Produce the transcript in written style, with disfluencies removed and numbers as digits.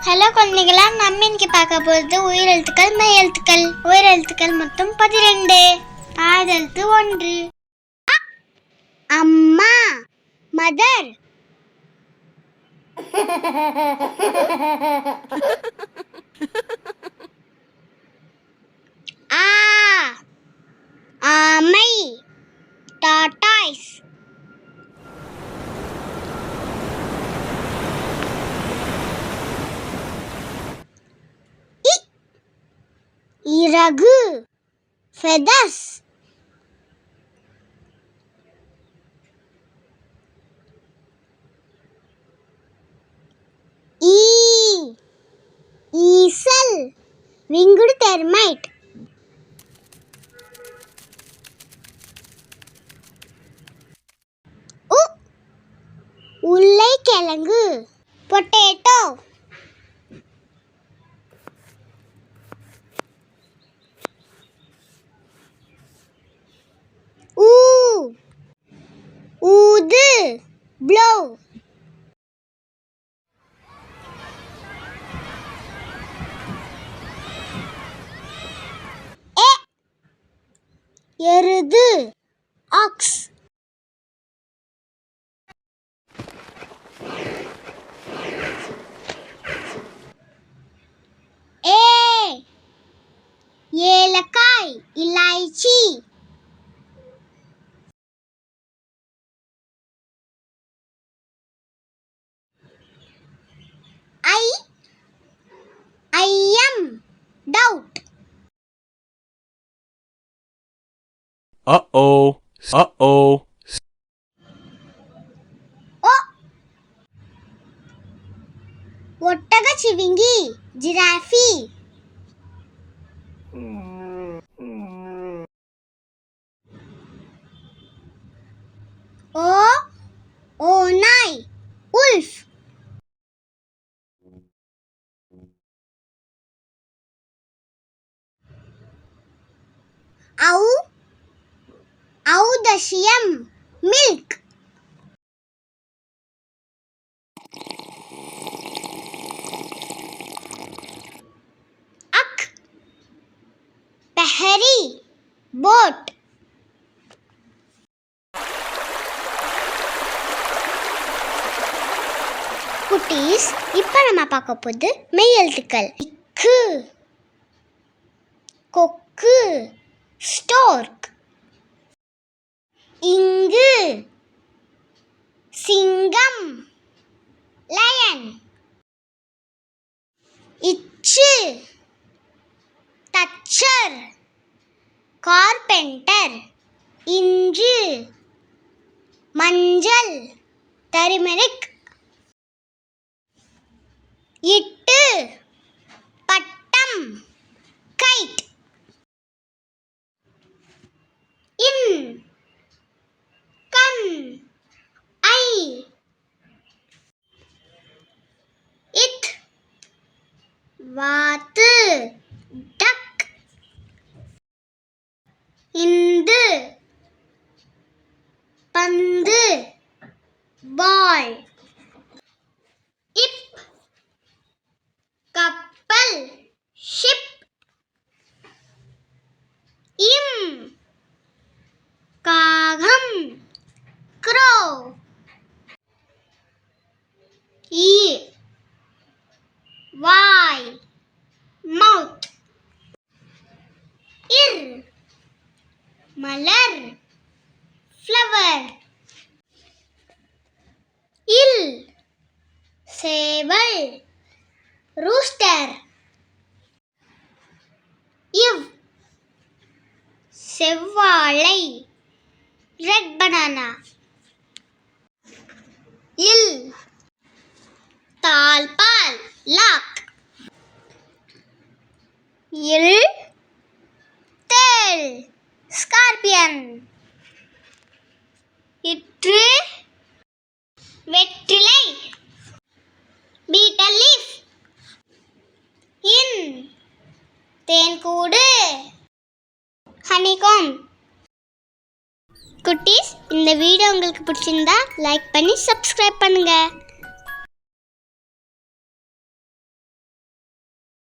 Hello குழந்தைகளா, நம்ம இன்னைக்கு பார்க்க போகிறது உயிரெழுத்துக்கள் மெய் எழுத்துக்கள். உயிரெழுத்துக்கள் மொத்தம் 12. ஆதெழுத்து 1. அம்மா, மதர். ஆ, ஆமை, டாட்டாய்ஸ். இறகு, feathers. ஈசல், winged termite. உருளைக்கிழங்கு, பொட்டேட்டோ. ஊது, blow. எருது, ox. ஏலக்காய், இலாய்ச்சி. ஐயம், doubt. Uh-oh. ஒட்டகச்சிவிங்கி, ஜிராஃபி. ஓநாய், உல்ஃப். ஔதசியம், மில்க். பெஹரி, போட். குட்டீஸ், இப்போ நம்ம பார்க்க போகுது மெய் எழுத்துக்கள். இக்கு, கொக்கு, ஸ்டோர்க். இங்கு, சிங்கம், லயன். இச்சு, தச்சர், கார்பெண்டர். இஞ்சு, மஞ்சள், டர்மெரிக். இட்டு, பட்டம், கைட். இன், கண், ஐ. இத், வாத்து, டக். இந்து, பந்து, பால். இப், கப்பல், ஷிப். இம், காகம், க்ரோ. ஈ, வாய், மவுத். இர், மலர், ஃப்ளவர். இல், சேவல், ரூஸ்டர். இவ், செவ்வாழை, ரெட் பனானா. இல், தாழ்பால், லாக். இல், தேள், ஸ்கார்பியன். இற்று, வெற்றிலை, பீட்டல் லீஃப். இன், தேன்கூடு, ஹனிகாம். குட்டீஸ், இந்த வீடியோ உங்களுக்கு பிடிச்சிருந்தா லைக் பண்ணி சப்ஸ்கிரைப் பண்ணுங்க.